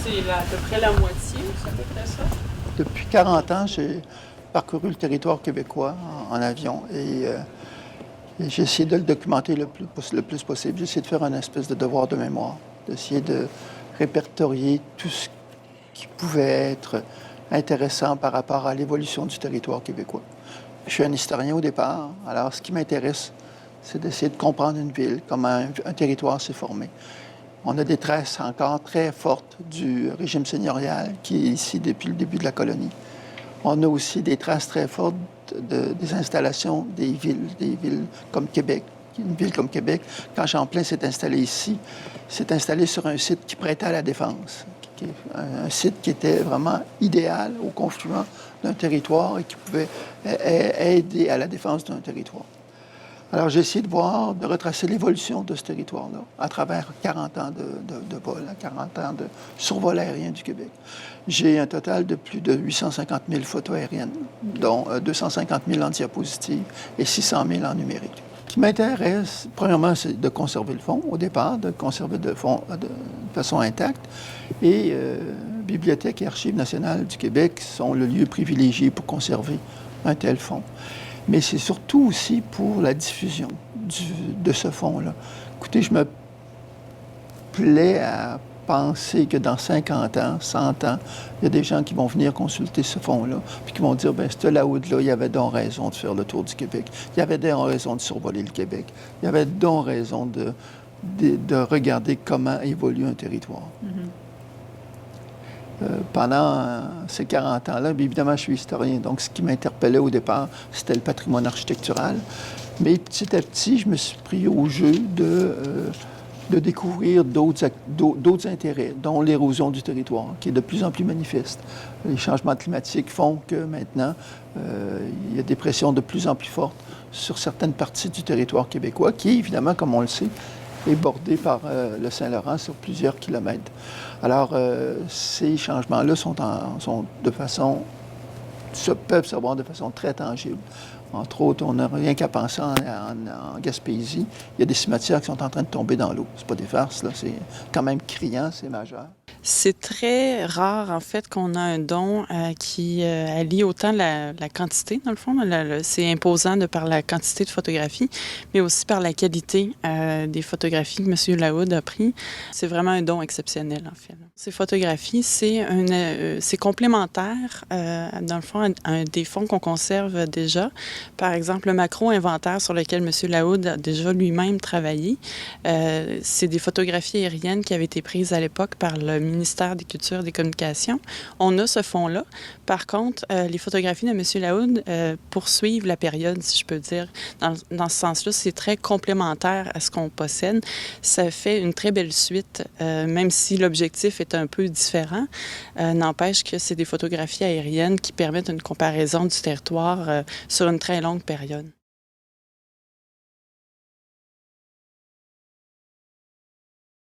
c'est à peu près la moitié, c'est à peu près ça? Depuis 40 ans, j'ai parcouru le territoire québécois en avion et j'ai essayé de le documenter le plus possible. J'ai essayé de faire un espèce de devoir de mémoire, d'essayer de répertorier tout ce qui pouvait être intéressant par rapport à l'évolution du territoire québécois. Je suis un historien au départ, alors ce qui m'intéresse, c'est d'essayer de comprendre une ville, comment un territoire s'est formé. On a des traces encore très fortes du régime seigneurial qui est ici depuis le début de la colonie. On a aussi des traces très fortes des installations des villes comme Québec. Une ville comme Québec, quand Champlain s'est installé ici, s'est installé sur un site qui prêtait à la défense, un site qui était vraiment idéal au confluent d'un territoire et qui pouvait aider à la défense d'un territoire. Alors, j'ai essayé de retracer l'évolution de ce territoire-là à travers 40 ans de vol, 40 ans de survol aérien du Québec. J'ai un total de plus de 850 000 photos aériennes, dont 250 000 en diapositive et 600 000 en numérique. Ce qui m'intéresse, premièrement, c'est de conserver le fond au départ, de conserver le fond de façon intacte. Et Bibliothèque et Archives nationales du Québec sont le lieu privilégié pour conserver un tel fond. Mais c'est surtout aussi pour la diffusion de ce fonds-là. Écoutez, je me plais à penser que dans 50 ans, 100 ans, il y a des gens qui vont venir consulter ce fonds-là, puis qui vont dire, bien, ce Laoud-là, il y avait donc raison de faire le tour du Québec. Il y avait donc raison de survoler le Québec. Il y avait donc raison de regarder comment évolue un territoire. Mm-hmm. Pendant ces 40 ans-là, bien évidemment, je suis historien, donc ce qui m'interpellait au départ, c'était le patrimoine architectural. Mais petit à petit, je me suis pris au jeu de découvrir d'autres intérêts, dont l'érosion du territoire, qui est de plus en plus manifeste. Les changements climatiques font que maintenant, il y a des pressions de plus en plus fortes sur certaines parties du territoire québécois, qui, évidemment, comme on le sait, est bordé par le Saint-Laurent sur plusieurs kilomètres. Alors, ces changements-là peuvent se voir de façon très tangible. Entre autres, on n'a rien qu'à penser en Gaspésie. Il y a des cimetières qui sont en train de tomber dans l'eau. C'est pas des farces, là. C'est quand même criant, c'est majeur. C'est très rare, en fait, qu'on a un don qui allie autant la quantité, dans le fond. C'est imposant de par la quantité de photographies, mais aussi par la qualité des photographies que M. Laoud a pris. C'est vraiment un don exceptionnel, en fait. Ces photographies, c'est complémentaire, dans le fond, à des fonds qu'on conserve déjà. Par exemple, le macro-inventaire sur lequel M. Laoud a déjà lui-même travaillé, c'est des photographies aériennes qui avaient été prises à l'époque par le ministère des Cultures et des Communications. On a ce fonds-là. Par contre, les photographies de M. Laoud poursuivent la période, si je peux dire. Dans ce sens-là, c'est très complémentaire à ce qu'on possède. Ça fait une très belle suite, même si l'objectif est un peu différent. N'empêche que c'est des photographies aériennes qui permettent une comparaison du territoire sur une très longue période.